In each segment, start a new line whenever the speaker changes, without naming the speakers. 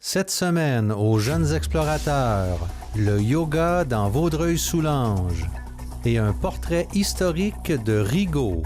Cette semaine, aux Jeunes Explorateurs, le yoga dans Vaudreuil-Soulanges et un portrait historique de Rigaud.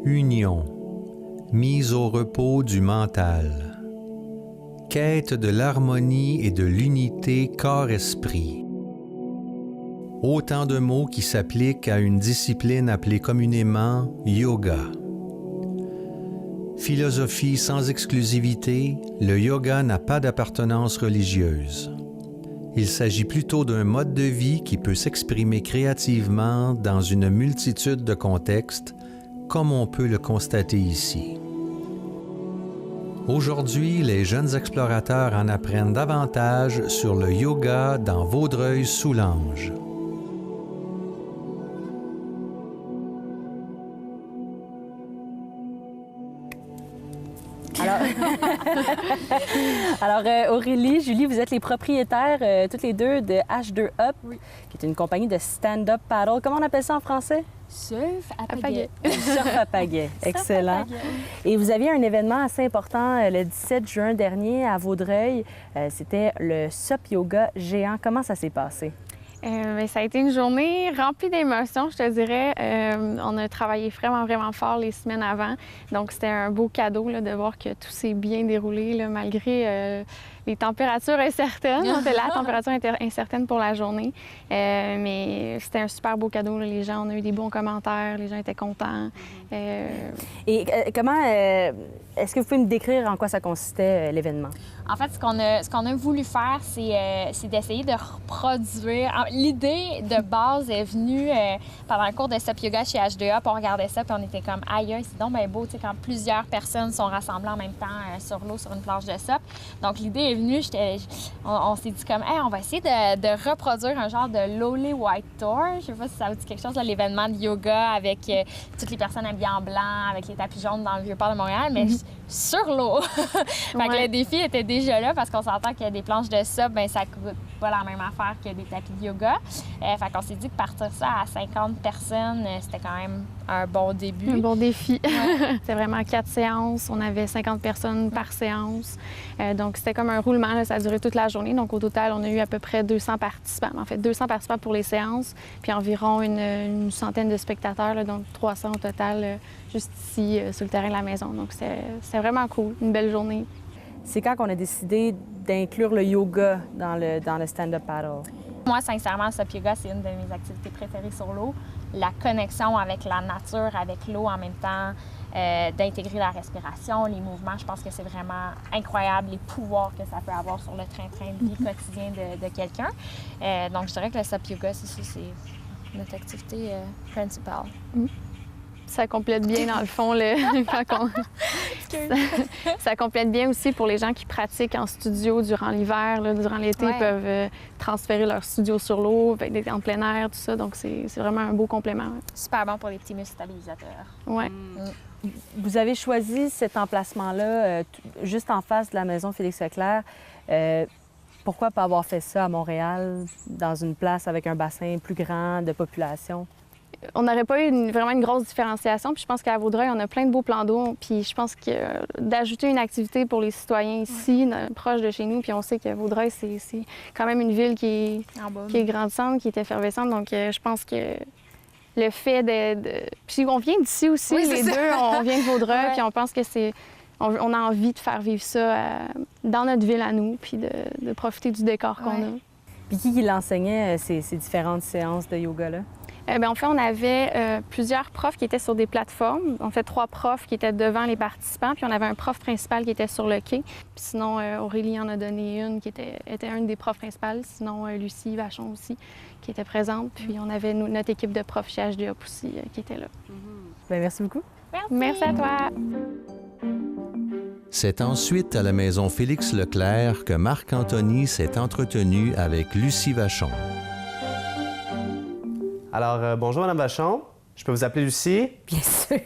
Union, mise au repos du mental, quête de l'harmonie et de l'unité corps-esprit. Autant de mots qui s'appliquent à une discipline appelée communément yoga. Philosophie sans exclusivité, le yoga n'a pas d'appartenance religieuse. Il s'agit plutôt d'un mode de vie qui peut s'exprimer créativement dans une multitude de contextes, comme on peut le constater ici. Aujourd'hui, les jeunes explorateurs en apprennent davantage sur le yoga dans Vaudreuil-Soulanges.
Alors, Aurélie, Julie, vous êtes les propriétaires toutes les deux de H2Up, qui est une compagnie de stand-up paddle. Comment on appelle ça en français?
Surf à pagaie.
Surf à pagaie, excellent. Et vous aviez un événement assez important le 17 juin dernier à Vaudreuil. C'était le SUP Yoga géant. Comment ça s'est passé?
Ça a été une journée remplie d'émotions, je te dirais. On a travaillé vraiment fort les semaines avant. Donc, c'était un beau cadeau là, de voir que tout s'est bien déroulé, là, malgré les températures incertaines. La température était incertaine pour la journée. Mais c'était un super beau cadeau. Là. Les gens, on a eu des bons commentaires, les gens étaient contents.
Et comment... est-ce que vous pouvez me décrire en quoi ça consistait, l'événement?
En fait, ce qu'on a voulu faire, c'est d'essayer de reproduire... L'idée de base est venue pendant le cours de SUP Yoga chez H2A, puis on regardait ça, puis on était comme « Aïe, c'est donc bien beau, tu sais, quand plusieurs personnes sont rassemblées en même temps sur l'eau, sur une plage de SUP. » Donc, l'idée est venue, on s'est dit comme « Hey, on va essayer de reproduire un genre de Lowly White Tour. » Je sais pas si ça vous dit quelque chose, là, l'événement de yoga avec toutes les personnes habillées en blanc, avec les tapis jaunes dans le Vieux-Port de Montréal, mais sur l'eau. Fait que le défi était déjà là parce qu'on s'entend que des planches de SUP, bien, ça coûte pas la même affaire que des tapis de yoga. Fait qu'on s'est dit que partir ça à 50 personnes, c'était quand même un bon début.
Un bon défi. Ouais. C'était vraiment 4 séances. On avait 50 personnes par séance. Donc, c'était comme un roulement. Là, ça a duré toute la journée. Donc, au total, on a eu à peu près 200 participants. En fait, 200 participants pour les séances, puis environ une centaine de spectateurs, là, donc 300 au total, juste ici, sur le terrain de la maison. Donc, c'est vraiment cool. Une belle journée.
C'est quand qu'on a décidé d'inclure le yoga dans le stand-up paddle?
Moi, sincèrement, le SUP Yoga, c'est une de mes activités préférées sur l'eau. La connexion avec la nature, avec l'eau en même temps, d'intégrer la respiration, les mouvements, je pense que c'est vraiment incroyable, les pouvoirs que ça peut avoir sur le train-train de vie quotidien de quelqu'un. Donc, je dirais que le SUP Yoga, c'est notre activité principale.
Ça complète bien, dans le fond, ça complète bien aussi pour les gens qui pratiquent en studio durant l'hiver. Durant l'été, ils peuvent transférer leur studio sur l'eau, en plein air, tout ça. Donc, c'est vraiment un beau complément.
Super bon pour les petits muscles stabilisateurs.
Oui.
Vous avez choisi cet emplacement-là juste en face de la maison Félix-Leclerc. Pourquoi pas avoir fait ça à Montréal, dans une place avec un bassin plus grand de population?
On n'aurait pas eu vraiment une grosse différenciation. Puis je pense qu'à Vaudreuil, on a plein de beaux plans d'eau. Puis je pense que d'ajouter une activité pour les citoyens ici, proche de chez nous, puis on sait que Vaudreuil, c'est quand même une ville qui est grandissante, qui est effervescente. Donc je pense que le fait Puis on vient d'ici aussi, les deux, on vient de Vaudreuil, puis on pense que on a envie de faire vivre ça dans notre ville à nous, puis de profiter du décor qu'on a.
Puis qui l'enseignait ces différentes séances de yoga-là?
En fait, on avait plusieurs profs qui étaient sur des plateformes. En fait, 3 profs qui étaient devant les participants, puis on avait un prof principal qui était sur le quai. Puis sinon, Aurélie en a donné une qui était une des profs principales. Sinon, Lucie Vachon aussi, qui était présente. Puis on avait notre équipe de profs chez HDOP aussi qui était là.
Bien, merci beaucoup.
Merci à toi.
C'est ensuite à la maison Félix Leclerc que Marc-Anthony s'est entretenu avec Lucie Vachon.
Alors, bonjour Mme Vachon. Je peux vous appeler Lucie?
Bien sûr.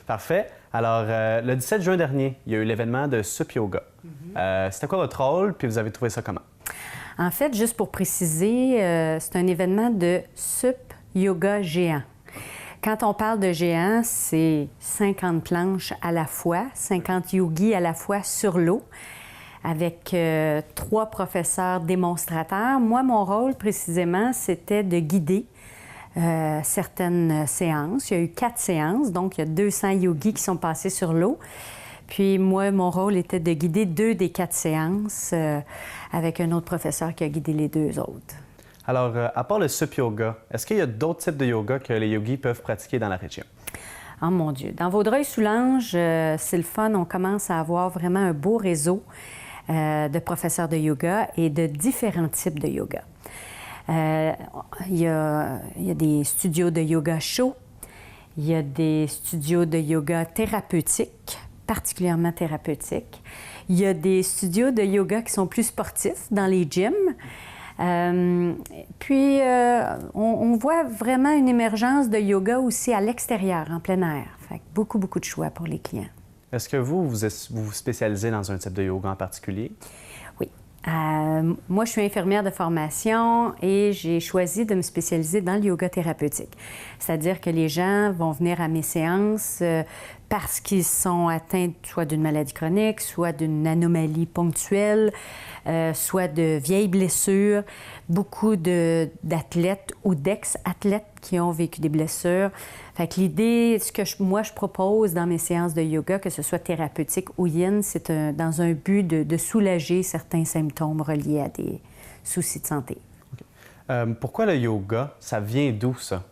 Parfait. Alors, le 17 juin dernier, il y a eu l'événement de Sup Yoga. C'était quoi votre rôle, puis vous avez trouvé ça comment?
En fait, juste pour préciser, c'est un événement de Sup Yoga géant. Quand on parle de géant, c'est 50 planches à la fois, 50 yogis à la fois sur l'eau, avec 3 professeurs démonstrateurs. Moi, mon rôle, précisément, c'était de guider certaines séances. Il y a eu 4 séances, donc il y a 200 yogis qui sont passés sur l'eau. Puis moi, mon rôle était de guider 2 des 4 séances avec un autre professeur qui a guidé les 2 autres.
Alors, à part le Sup Yoga, est-ce qu'il y a d'autres types de yoga que les yogis peuvent pratiquer dans la région?
Oh mon Dieu! Dans Vaudreuil-Soulanges, c'est le fun. On commence à avoir vraiment un beau réseau de professeurs de yoga et de différents types de yoga. Il y a des studios de yoga chaud, il y a des studios de yoga thérapeutiques, particulièrement thérapeutiques. Il y a des studios de yoga qui sont plus sportifs dans les gyms. On voit vraiment une émergence de yoga aussi à l'extérieur, en plein air. Fait que beaucoup de choix pour les clients.
Est-ce que vous vous spécialisez dans un type de yoga en particulier?
Oui. Moi, je suis infirmière de formation et j'ai choisi de me spécialiser dans le yoga thérapeutique. C'est-à-dire que les gens vont venir à mes séances parce qu'ils sont atteints soit d'une maladie chronique, soit d'une anomalie ponctuelle, soit de vieilles blessures. Beaucoup d'athlètes ou d'ex-athlètes qui ont vécu des blessures. Fait que l'idée, ce que moi je propose dans mes séances de yoga, que ce soit thérapeutique ou yin, c'est dans un but de soulager certains symptômes reliés à des soucis de santé.
Okay. Pourquoi le yoga? Ça vient d'où, ça?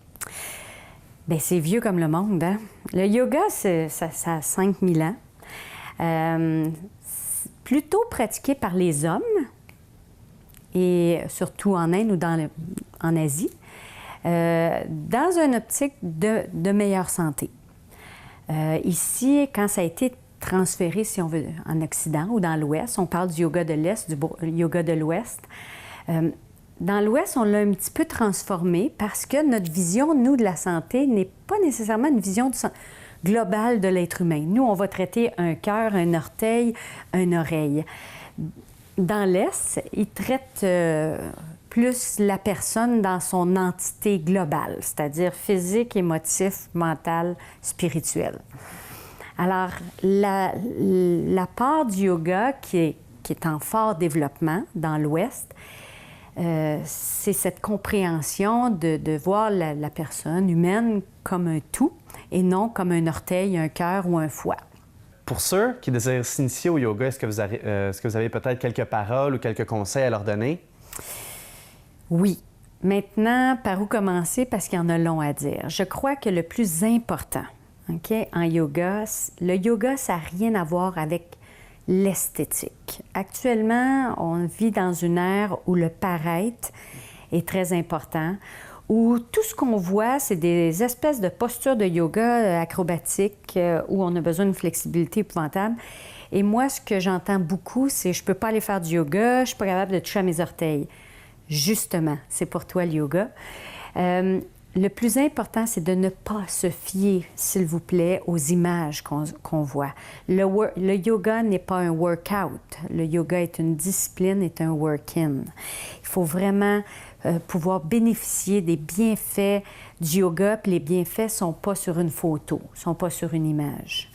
Bien, c'est vieux comme le monde, hein? Le yoga, ça a 5000 ans. Plutôt pratiqué par les hommes, et surtout en Inde ou en Asie, dans une optique de meilleure santé. Ici, quand ça a été transféré, si on veut, en Occident ou dans l'Ouest, on parle du yoga de l'Est, du yoga de l'Ouest. Dans l'Ouest, on l'a un petit peu transformé parce que notre vision, nous, de la santé, n'est pas nécessairement une vision globale de l'être humain. Nous, on va traiter un cœur, un orteil, une oreille. Dans l'Est, ils traitent plus la personne dans son entité globale, c'est-à-dire physique, émotif, mental, spirituel. Alors, la part du yoga qui est en fort développement dans l'Ouest, c'est cette compréhension de voir la personne humaine comme un tout et non comme un orteil, un cœur ou un foie.
Pour ceux qui désirent s'initier au yoga, est-ce que vous avez peut-être quelques paroles ou quelques conseils à leur donner?
Oui. Maintenant, par où commencer? Parce qu'il y en a long à dire. Je crois que le plus important, OK, en yoga, le yoga, ça n'a rien à voir avec l'esthétique. Actuellement, on vit dans une ère où le paraître est très important, où tout ce qu'on voit, c'est des espèces de postures de yoga acrobatiques où on a besoin d'une flexibilité épouvantable. Et moi, ce que j'entends beaucoup, c'est « je peux pas aller faire du yoga, je suis pas capable de toucher à mes orteils ». Justement, c'est pour toi le yoga. Le plus important, c'est de ne pas se fier, s'il vous plaît, aux images qu'on voit. Le yoga n'est pas un workout. Le yoga est une discipline, est un work-in. Il faut vraiment pouvoir bénéficier des bienfaits du yoga, puis les bienfaits ne sont pas sur une photo, ne sont pas sur une image.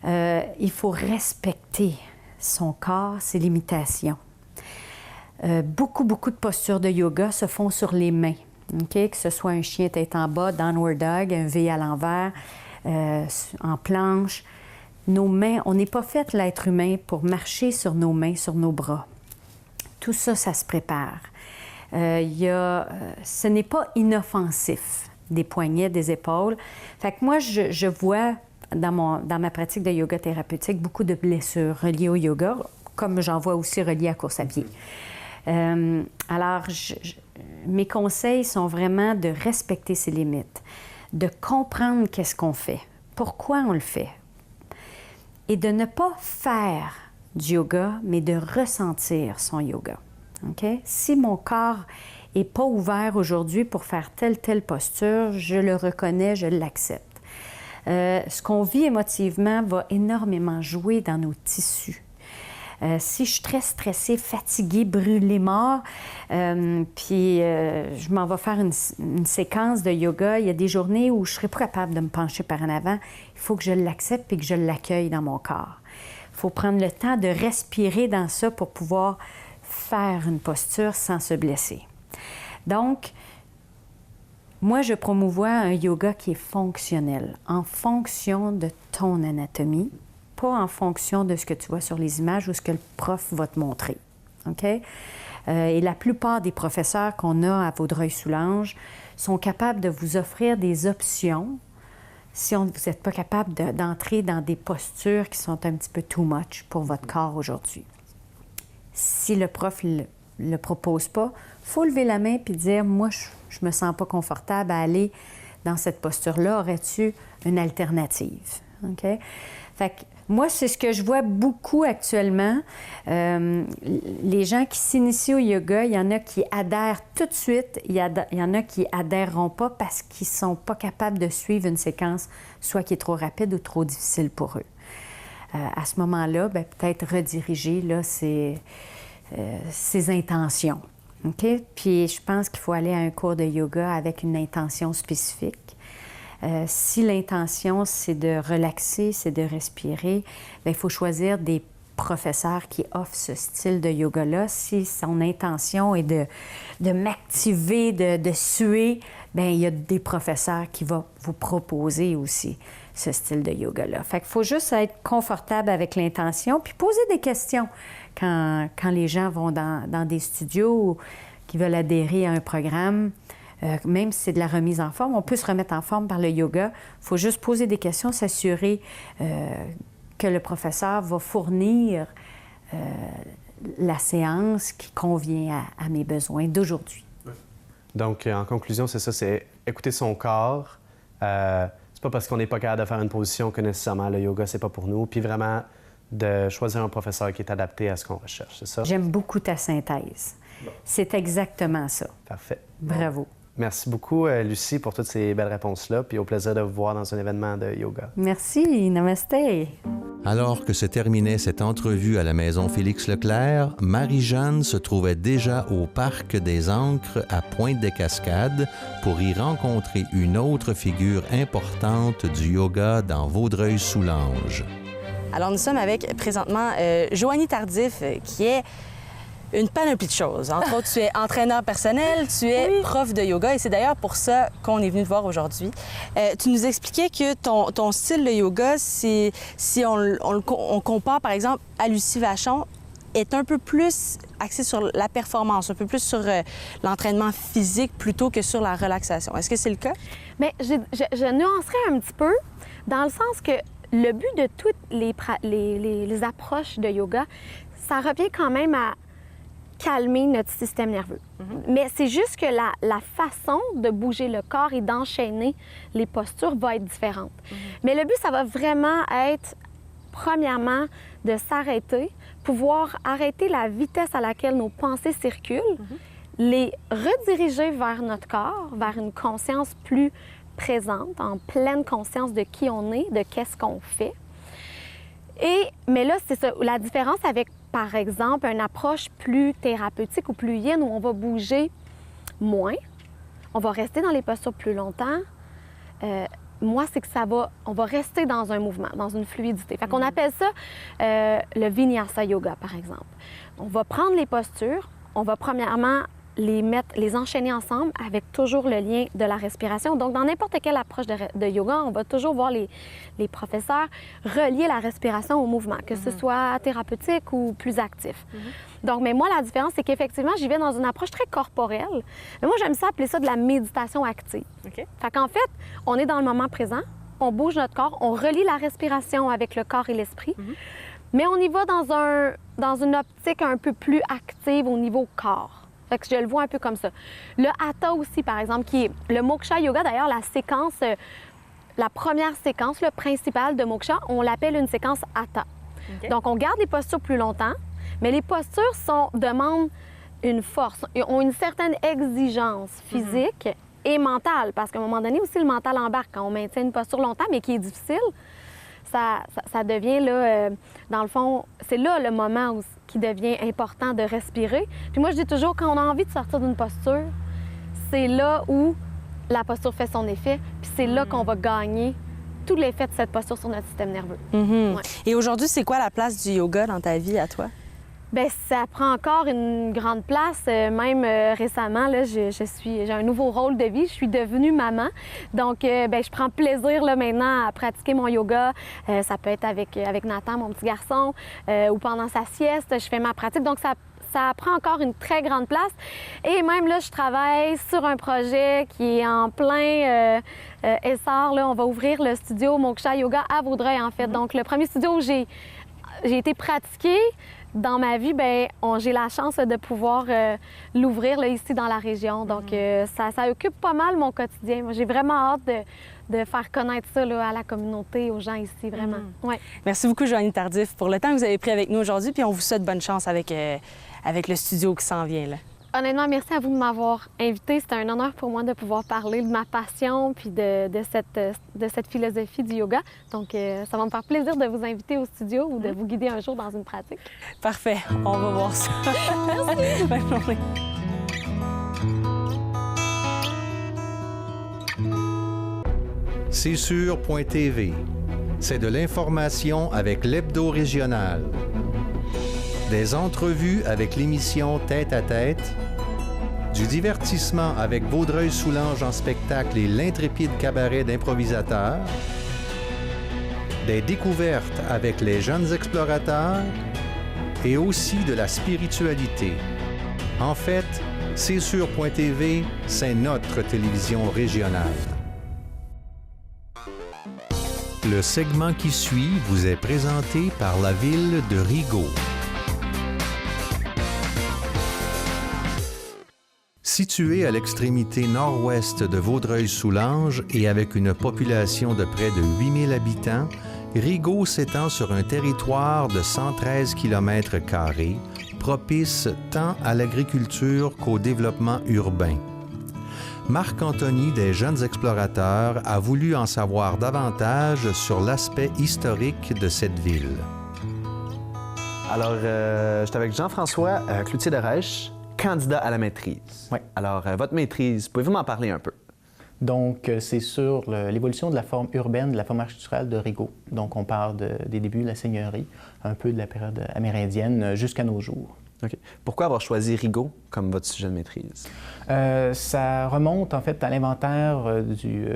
Il faut respecter son corps, ses limitations. Beaucoup de postures de yoga se font sur les mains. Okay? Que ce soit un chien tête en bas, downward dog, un V à l'envers, en planche. Nos mains, on n'est pas fait, l'être humain, pour marcher sur nos mains, sur nos bras. Tout ça, ça se prépare. Ce n'est pas inoffensif, des poignets, des épaules. Fait que moi, je vois dans ma pratique de yoga thérapeutique beaucoup de blessures reliées au yoga, comme j'en vois aussi reliées à la course à pied. Alors, mes conseils sont vraiment de respecter ses limites, de comprendre qu'est-ce qu'on fait, pourquoi on le fait, et de ne pas faire du yoga, mais de ressentir son yoga. Okay? Si mon corps n'est pas ouvert aujourd'hui pour faire telle posture, je le reconnais, je l'accepte. Ce qu'on vit émotivement va énormément jouer dans nos tissus. Si je suis très stressée, fatiguée, brûlée, mort, puis je m'en vais faire une séquence de yoga, il y a des journées où je ne serai pas capable de me pencher par en avant. Il faut que je l'accepte et que je l'accueille dans mon corps. Il faut prendre le temps de respirer dans ça pour pouvoir faire une posture sans se blesser. Donc, moi, je promouvois un yoga qui est fonctionnel, en fonction de ton anatomie, pas en fonction de ce que tu vois sur les images ou ce que le prof va te montrer. OK? Et la plupart des professeurs qu'on a à Vaudreuil-Soulanges sont capables de vous offrir des options si vous n'êtes pas capable d'entrer dans des postures qui sont un petit peu too much pour votre corps aujourd'hui. Si le prof ne le propose pas, il faut lever la main et dire « Moi, je ne me sens pas confortable à aller dans cette posture-là. Aurais-tu une alternative? » OK? Fait que moi, c'est ce que je vois beaucoup actuellement. Les gens qui s'initient au yoga, il y en a qui adhèrent tout de suite, il y en a qui adhèreront pas parce qu'ils sont pas capables de suivre une séquence, soit qui est trop rapide ou trop difficile pour eux. À ce moment-là, bien, peut-être rediriger là, ses intentions. OK? Puis je pense qu'il faut aller à un cours de yoga avec une intention spécifique. Si l'intention, c'est de relaxer, c'est de respirer, bien, il faut choisir des professeurs qui offrent ce style de yoga-là. Si son intention est de m'activer, de suer, bien, il y a des professeurs qui vont vous proposer aussi ce style de yoga-là. Fait qu'il faut juste être confortable avec l'intention puis poser des questions quand les gens vont dans des studios ou qui veulent adhérer à un programme. Même si c'est de la remise en forme, on peut se remettre en forme par le yoga. Il faut juste poser des questions, s'assurer que le professeur va fournir la séance qui convient à mes besoins d'aujourd'hui.
Donc, en conclusion, c'est ça, c'est écouter son corps. C'est pas parce qu'on n'est pas capable de faire une position que nécessairement le yoga, c'est pas pour nous. Puis vraiment, de choisir un professeur qui est adapté à ce qu'on recherche, c'est ça?
J'aime beaucoup ta synthèse. Bon. C'est exactement ça.
Parfait.
Bravo.
Bon. Merci beaucoup, Lucie, pour toutes ces belles réponses-là, puis au plaisir de vous voir dans un événement de yoga.
Merci, namasté.
Alors que se terminait cette entrevue à la Maison Félix-Leclerc, Marie-Jeanne se trouvait déjà au Parc des Ancres à Pointe-des-Cascades pour y rencontrer une autre figure importante du yoga dans Vaudreuil-Soulanges.
Alors nous sommes avec présentement Joanie Tardif, qui est une panoplie de choses. Entre autres, tu es entraîneur personnel, tu es prof de yoga et c'est d'ailleurs pour ça qu'on est venu te voir aujourd'hui. Tu nous expliquais que ton style de yoga, si on compare par exemple à Lucie Vachon, est un peu plus axé sur la performance, un peu plus sur l'entraînement physique plutôt que sur la relaxation. Est-ce que c'est le cas?
Bien, je nuancerais un petit peu dans le sens que le but de toutes les approches de yoga, ça revient quand même à calmer notre système nerveux. Mais c'est juste que la façon de bouger le corps et d'enchaîner les postures va être différente. Mais le but, ça va vraiment être, premièrement, de s'arrêter, pouvoir arrêter la vitesse à laquelle nos pensées circulent, les rediriger vers notre corps, vers une conscience plus présente, en pleine conscience de qui on est, de qu'est-ce qu'on fait. Mais là, c'est ça, la différence avec, par exemple, une approche plus thérapeutique ou plus yin où on va bouger moins, on va rester dans les postures plus longtemps. Moi, c'est que on va rester dans un mouvement, dans une fluidité. Fait qu'on appelle ça le Vinyasa Yoga, par exemple. On va prendre les postures, on va premièrement
les enchaîner ensemble avec toujours le lien de la respiration. Donc, dans n'importe quelle approche de yoga, on va toujours voir les professeurs relier la respiration au mouvement, que ce soit thérapeutique ou plus actif. Donc, mais moi, la différence, c'est qu'effectivement, j'y vais dans une approche très corporelle. Mais moi, j'aime ça appeler ça de la méditation active.
OK.
Fait qu'en fait, on est dans le moment présent, on bouge notre corps, on relie la respiration avec le corps et l'esprit, mais on y va dans une optique un peu plus active au niveau corps. Fait que je le vois un peu comme ça. Le Hatha aussi, par exemple, qui est le Moksha Yoga, d'ailleurs, la première séquence, le principal de Moksha, on l'appelle une séquence Hatha.
OK.
Donc, on garde les postures plus longtemps, mais les postures demandent une force, ont une certaine exigence physique et mentale, parce qu'à un moment donné aussi, le mental embarque quand on maintient une posture longtemps, mais qui est difficile. Ça devient, là, dans le fond, c'est là le moment où qui devient important de respirer. Puis moi, je dis toujours, quand on a envie de sortir d'une posture, c'est là où la posture fait son effet, puis c'est là qu'on va gagner tout l'effet de cette posture sur notre système nerveux. Ouais.
Et aujourd'hui, c'est quoi la place du yoga dans ta vie à toi?
Bien, ça prend encore une grande place. Même récemment, là, j'ai un nouveau rôle de vie. Je suis devenue maman. Donc, bien, je prends plaisir là, maintenant à pratiquer mon yoga. Ça peut être avec Nathan, mon petit garçon, ou pendant sa sieste, je fais ma pratique. Donc, ça prend encore une très grande place. Et même là, je travaille sur un projet qui est en plein essor. Là, on va ouvrir le studio Moksha Yoga à Vaudreuil, en fait. Donc, le premier studio où j'ai été pratiquée dans ma vie, bien, j'ai la chance de pouvoir l'ouvrir là, ici dans la région. Donc, ça occupe pas mal mon quotidien. Moi, j'ai vraiment hâte de faire connaître ça là, à la communauté, aux gens ici, vraiment. Ouais.
Merci beaucoup, Joanie Tardif, pour le temps que vous avez pris avec nous aujourd'hui, puis on vous souhaite bonne chance avec le studio qui s'en vient, là.
Honnêtement, merci à vous de m'avoir invitée. C'était un honneur pour moi de pouvoir parler de ma passion puis de cette philosophie du yoga. Donc, ça va me faire plaisir de vous inviter au studio ou de vous guider un jour dans une pratique.
Parfait, on va voir ça. Merci. Bonne journée.
C'est sur.tv. C'est de l'information avec l'hebdo régional. Des entrevues avec l'émission Tête à tête, du divertissement avec Vaudreuil-Soulanges en spectacle et l'intrépide cabaret d'improvisateurs, des découvertes avec les jeunes explorateurs et aussi de la spiritualité. En fait, c'est sur.tv, c'est notre télévision régionale. Le segment qui suit vous est présenté par la ville de Rigaud. Situé à l'extrémité nord-ouest de Vaudreuil-Soulanges et avec une population de près de 8000 habitants, Rigaud s'étend sur un territoire de 113 km², propice tant à l'agriculture qu'au développement urbain. Marc Anthony des Jeunes Explorateurs a voulu en savoir davantage sur l'aspect historique de cette ville.
Alors, j'étais avec Jean-François Cloutier de Rêche, candidat à la maîtrise.
Oui.
Alors, votre maîtrise, pouvez-vous m'en parler un peu?
Donc, c'est sur l'évolution de la forme urbaine, de la forme architecturale de Rigaud. Donc, on part des débuts de la seigneurie, un peu de la période amérindienne jusqu'à nos jours.
OK. Pourquoi avoir choisi Rigaud comme votre sujet de maîtrise?
Ça remonte, en fait, à l'inventaire du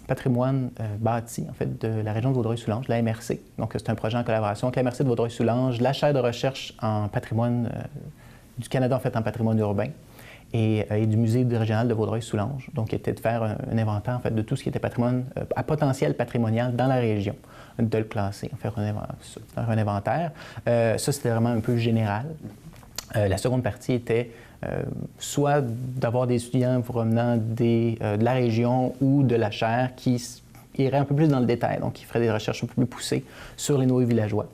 patrimoine bâti, en fait, de la région de Vaudreuil-Soulanges, la MRC. Donc, c'est un projet en collaboration avec la MRC de Vaudreuil-Soulanges, la chaire de recherche en patrimoine du Canada, en fait, en patrimoine urbain, et du musée régional de Vaudreuil-Soulanges. Donc, il était de faire un inventaire, en fait, de tout ce qui était patrimoine à potentiel patrimonial dans la région, de le classer, faire un inventaire. Ça, c'était vraiment un peu général. La seconde partie était soit d'avoir des étudiants provenant de la région ou de la chaire qui iraient un peu plus dans le détail, donc qui feraient des recherches un peu plus poussées sur les noyaux villageois.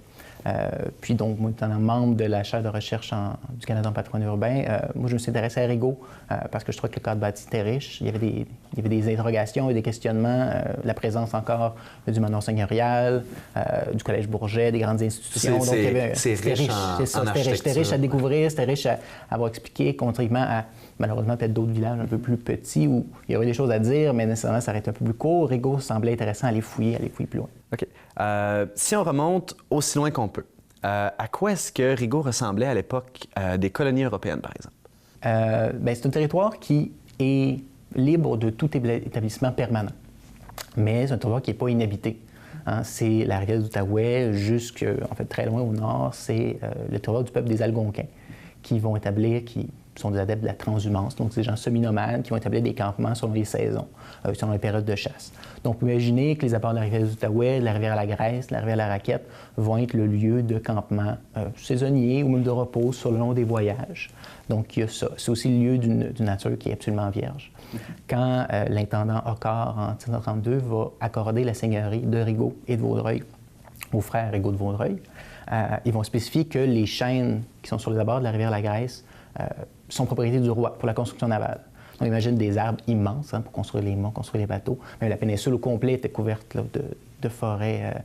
Puis donc, moi, étant membre de la chaire de recherche du Canada en patrimoine urbain, moi, je me suis intéressé à Rigaud parce que je trouvais que le cadre bâti était riche. Il y avait des interrogations et des questionnements, la présence encore du manoir seigneurial, du Collège Bourget, des grandes institutions.
C'est riche en architecture.
C'était riche à découvrir, c'était riche à avoir expliqué, contrairement à, malheureusement, peut-être d'autres villages un peu plus petits où il y aurait des choses à dire, mais nécessairement, ça aurait été un peu plus court. Rigaud semblait intéressant à aller fouiller plus loin.
OK. Si on remonte aussi loin qu'on peut, à quoi est-ce que Rigaud ressemblait à l'époque des colonies européennes, par exemple?
c'est un territoire qui est libre de tout établissement permanent, mais c'est un territoire qui n'est pas inhabité. Hein, c'est la rivière d'Outaouais en fait, très loin au nord, c'est le territoire du peuple des Algonquins qui vont établir, qui sont des adeptes de la transhumance, donc c'est des gens semi-nomades qui vont établir des campements selon les saisons, selon les périodes de chasse. Donc, vous imaginez que les abords de la rivière d'Outaouais, de la rivière à la Grèce, de la rivière à la Raquette vont être le lieu de campement saisonnier ou même de repos sur le long des voyages. Donc, il y a ça. C'est aussi le lieu d'une nature qui est absolument vierge. Quand l'intendant Hoccart, en 1732, va accorder la seigneurie de Rigaud et de Vaudreuil aux frères Rigaud de Vaudreuil, ils vont spécifier que les chênes qui sont sur les abords de la rivière à la Grèce sont propriété du roi pour la construction navale. On imagine des arbres immenses pour construire les monts, construire les bateaux. Mais la péninsule au complet était couverte là, de forêts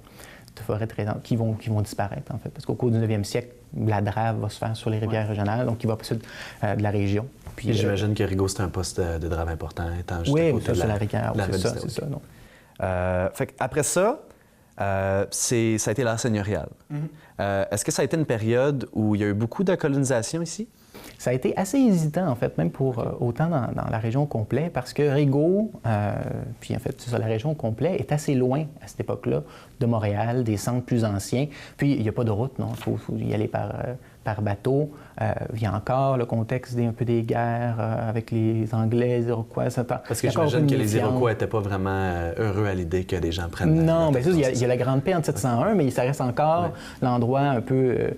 très denses qui vont disparaître, en fait. Parce qu'au cours du 9e siècle, la drave va se faire sur les rivières régionales, donc qui va passer de la région.
Puis j'imagine que Rigaud, c'est un poste de drave important, étant juste à côté
de la rivière. Oui, c'est ça. Donc.
Après ça, ça a été l'ère seigneuriale. Est-ce que ça a été une période où il y a eu beaucoup de colonisation ici?
Ça a été assez hésitant, en fait, même pour autant dans la région au complet, parce que Rigaud, puis en fait, c'est ça, la région au complet est assez loin à cette époque-là de Montréal, des centres plus anciens. Puis, il n'y a pas de route, non? Il faut y aller par bateau. Il y a encore le contexte un peu des guerres avec les Anglais, les Iroquois.
Parce que j'imagine que les Iroquois n'étaient pas vraiment heureux à l'idée que des gens prennent...
Non, bien sûr, il y a la Grande Paix en 1701, mais ça reste encore l'endroit un peu,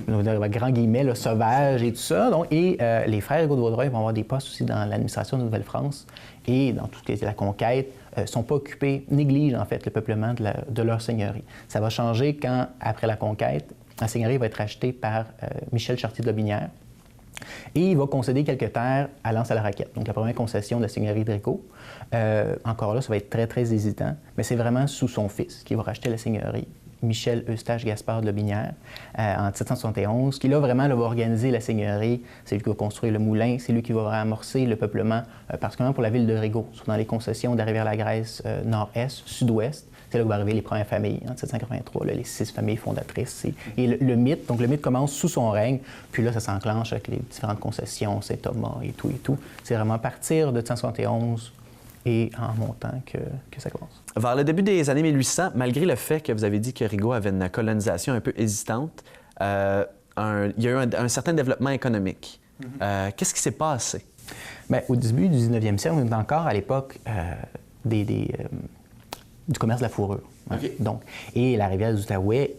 grand guillemets, là, sauvage et tout ça. Donc, et les frères Rigaud de Vaudreuil vont avoir des postes aussi dans l'administration de Nouvelle-France et dans tout ce qui est la conquête. Sont pas occupés, négligent en fait le peuplement de leur seigneurie. Ça va changer quand, après la conquête, la seigneurie va être achetée par Michel Chartier de Lotbinière et il va concéder quelques terres à L'Anse-à-la-Raquette, donc la première concession de la seigneurie de Rigaud. Encore là, ça va être très, très hésitant, mais c'est vraiment sous son fils qui va racheter la seigneurie, Michel Eustache Gaspard de Lotbinière, en 1771, qui là vraiment va organiser la seigneurie. C'est lui qui va construire le moulin, c'est lui qui va amorcer le peuplement, particulièrement pour la ville de Rigaud, dans les concessions de la rivière la Grèce nord-est, sud-ouest. C'est là où vont arriver les premières familles, en 1783, là, les 6 familles fondatrices. Et le mythe, donc le mythe commence sous son règne, puis là, ça s'enclenche avec les différentes concessions, Saint-Thomas et tout et tout. C'est vraiment à partir de 1771 et en montant que ça commence.
Vers le début des années 1800, malgré le fait que vous avez dit que Rigaud avait une colonisation un peu hésitante, il y a eu un certain développement économique. Qu'est-ce qui s'est passé?
Bien, au début du 19e siècle, on est encore à l'époque du commerce de la fourrure. Okay. Donc, et la rivière des Outaouais,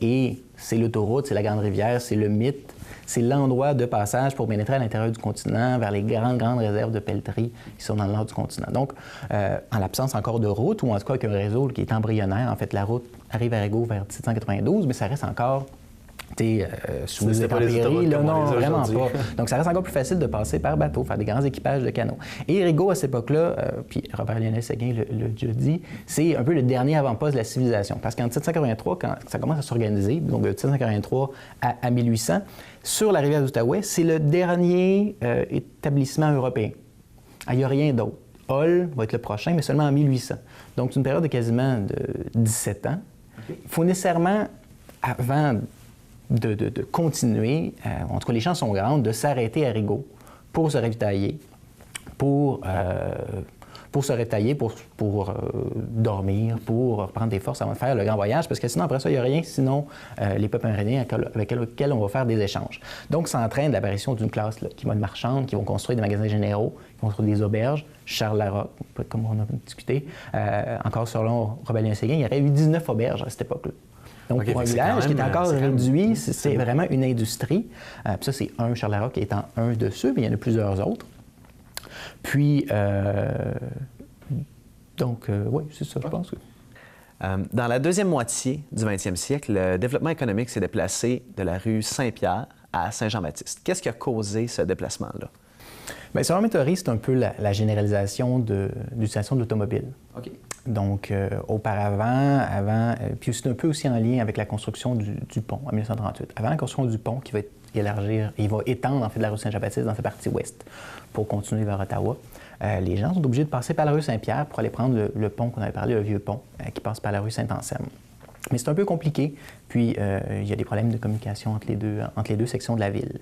c'est l'autoroute, c'est la grande rivière, c'est le mythe, c'est l'endroit de passage pour pénétrer à l'intérieur du continent, vers les grandes réserves de pelleterie qui sont dans le nord du continent. Donc, en l'absence encore de route, ou en tout cas avec un réseau qui est embryonnaire, en fait, la route arrive à Rigaud vers 1792, mais ça reste encore sous les intempéries, là, non, vraiment pas. Donc, ça reste encore plus facile de passer par bateau, faire des grands équipages de canots. Et Rigaud, à cette époque-là, puis Robert-Lionel Séguin l'a déjà dit, c'est un peu le dernier avant-poste de la civilisation. Parce qu'en 1783, quand ça commence à s'organiser, donc de 1783 à 1800, sur la rivière d'Outaouais, c'est le dernier établissement européen. Il n'y a rien d'autre. Hull va être le prochain, mais seulement en 1800. Donc, c'est une période de quasiment de 17 ans. Il faut nécessairement, avant de continuer, en tout cas les chances sont grandes, de s'arrêter à Rigaud pour se ravitailler, pour dormir, pour prendre des forces avant de faire le grand voyage, parce que sinon, après ça, il n'y a rien, sinon les peuples amérindiens avec lesquels on va faire des échanges. Donc, ça entraîne l'apparition d'une classe là, qui va être marchande, qui vont construire des magasins généraux, qui vont construire des auberges. Charles Larocque, comme on a discuté, encore selon Robert-Lionel Séguin, il y aurait eu 19 auberges à cette époque-là. Donc, pour un village qui est encore réduit, c'est vraiment une industrie. Puis ça, c'est Charles Larocque qui est un de ceux, mais il y en a plusieurs autres. Puis, oui, c'est ça, je pense.
Dans la deuxième moitié du 20e siècle, le développement économique s'est déplacé de la rue Saint-Pierre à Saint-Jean-Baptiste. Qu'est-ce qui a causé ce déplacement-là? Bien, selon mes théories, c'est un peu la généralisation de l'utilisation de l'automobile. OK. Donc, auparavant, puis c'est un peu aussi en lien avec la construction du pont en 1938. Avant la construction du pont qui va élargir, il va étendre en fait la rue Saint-Jean-Baptiste dans sa partie ouest pour continuer vers Ottawa. Les gens sont obligés de passer par la rue Saint-Pierre pour aller prendre le pont qu'on avait parlé, le vieux pont, qui passe par la rue Saint-Anselme.
Mais c'est un peu compliqué. Puis, il y a des problèmes de communication entre les deux sections de la ville.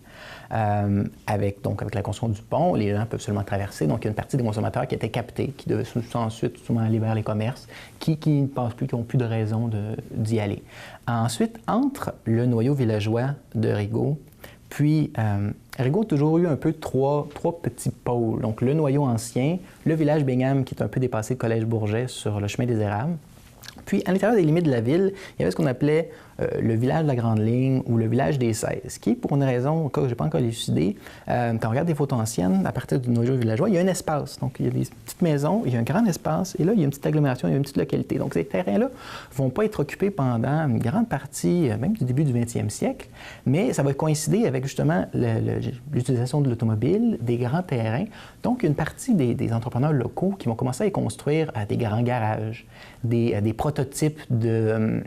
Avec la construction du pont, les gens peuvent seulement traverser. Donc, il y a une partie des consommateurs qui étaient captés, qui devaient ensuite souvent aller vers les commerces, qui ne passent plus, qui n'ont plus de raison d'y aller. Ensuite, entre le noyau villageois de Rigaud, puis Rigaud a toujours eu un peu trois petits pôles. Donc, le noyau ancien, le village Bingham, qui est un peu dépassé du Collège Bourget sur le chemin des Érables. Puis, à l'intérieur des limites de la ville, il y avait ce qu'on appelait le village de la Grande Ligne ou le village des 16, qui, pour une raison que je n'ai pas encore élucidée, quand on regarde des photos anciennes, à partir du noyau villageois, il y a un espace. Donc, il y a des petites maisons, il y a un grand espace, et là, il y a une petite agglomération, il y a une petite localité. Donc, ces terrains-là ne vont pas être occupés pendant une grande partie, même du début du 20e siècle, mais ça va coïncider avec, justement, l'utilisation de l'automobile, des grands terrains. Donc, il y a une partie des entrepreneurs locaux qui vont commencer à y construire des grands garages, des prototypes de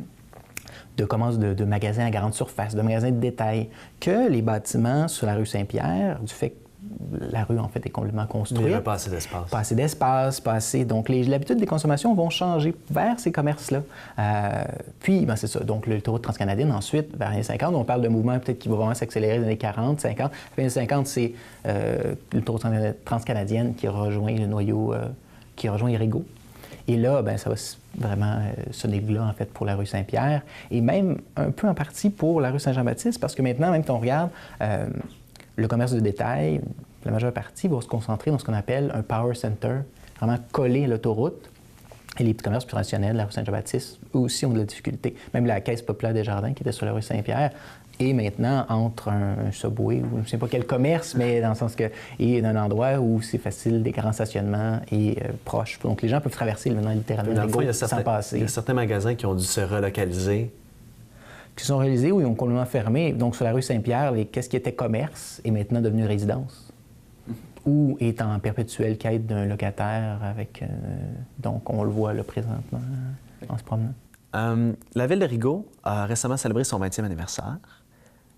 magasins à grande surface, de magasins de détail, que les bâtiments sur la rue Saint-Pierre, du fait que la rue, en fait, est complètement construite.
Il n'y avait pas assez d'espace.
Pas assez d'espace, pas assez... Donc, l'habitude des consommations vont changer vers ces commerces-là. Puis, c'est ça. Donc, l'autoroute transcanadienne, ensuite, vers les années 50, on parle d'un mouvement peut-être qui va vraiment s'accélérer dans les années 40, 50. Les années 50, c'est l'autoroute transcanadienne qui rejoint le noyau, qui rejoint Rigaud. Et là, ça va vraiment sonner le glas, en fait, pour la rue Saint-Pierre et même un peu en partie pour la rue Saint-Jean-Baptiste, parce que maintenant, même si on regarde le commerce de détail, la majeure partie va se concentrer dans ce qu'on appelle un power center, vraiment collé à l'autoroute. Et les petits commerces plus traditionnels, la rue Saint-Jean-Baptiste, eux aussi ont de la difficulté. Même la Caisse populaire des Jardins, qui était sur la rue Saint-Pierre, et maintenant entre un Subway, ou je ne sais pas quel commerce, mais dans le sens que, et un endroit où c'est facile, des grands stationnements et proches. Donc les gens peuvent traverser maintenant littéralement sans passer.
Il y a certains magasins qui ont dû se relocaliser.
Qui sont réalisés ou ils ont complètement fermé. Donc sur la rue Saint-Pierre, qu'est-ce qui était commerce est maintenant devenu résidence. Ou est en perpétuelle quête d'un locataire avec... donc on le voit là présentement en se promenant.
La ville de Rigaud a récemment célébré son 20e anniversaire.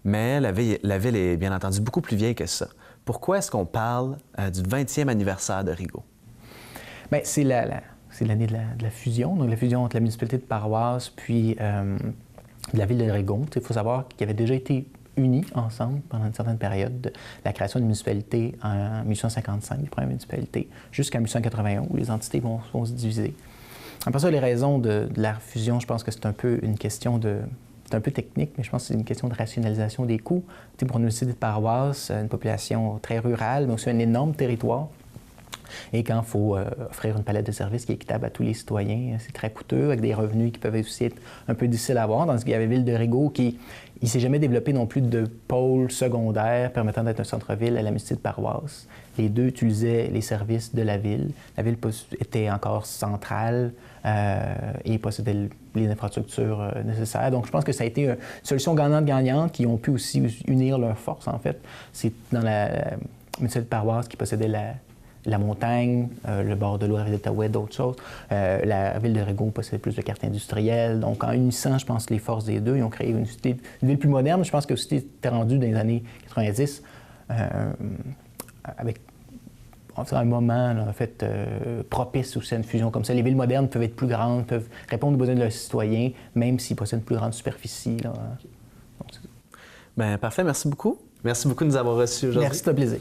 Mais la ville est bien entendu beaucoup plus vieille que ça. Pourquoi est-ce qu'on parle du 20e anniversaire de Rigaud?
Bien, c'est l'année de la fusion, donc la fusion entre la municipalité de Paroisse puis la ville de Rigaud. Il faut savoir qu'ils avaient déjà été unis ensemble pendant une certaine période, de la création d'une municipalité en 1855, les premières municipalités, jusqu'en 1881, où les entités vont se diviser. Après ça, les raisons de la fusion, je pense que c'est un peu une question de... C'est un peu technique, mais je pense que c'est une question de rationalisation des coûts. Pour une université de Paroisse, une population très rurale, mais aussi un énorme territoire. Et quand il faut offrir une palette de services qui est équitable à tous les citoyens, c'est très coûteux, avec des revenus qui peuvent aussi être un peu difficiles à avoir. Dans ce qu'il y avait Ville de Rigaud, qui ne s'est jamais développé non plus de pôle secondaire permettant d'être un centre-ville à la municipalité de Paroisse. Les deux utilisaient les services de la ville. La ville était encore centrale et possédait les infrastructures nécessaires. Donc, je pense que ça a été une solution gagnante-gagnante qui ont pu aussi unir leurs forces, en fait. C'est dans la municipalité de Paroisse qui possédait la montagne, le bord de l'eau, la rivière d'Outaouais, d'autres choses. La ville de Rigaud possédait plus de cartes industrielles. Donc, en unissant, je pense, les forces des deux, ils ont créé une ville plus moderne. Je pense que aussi était rendue dans les années 90 avec un moment là, en fait, propice aussi à une fusion comme ça. Les villes modernes peuvent être plus grandes, peuvent répondre aux besoins de leurs citoyens, même s'ils possèdent une plus grande superficie. Là. Donc,
Bien, parfait. Merci beaucoup.
Merci beaucoup de nous avoir reçus aujourd'hui.
Merci, c'était un plaisir.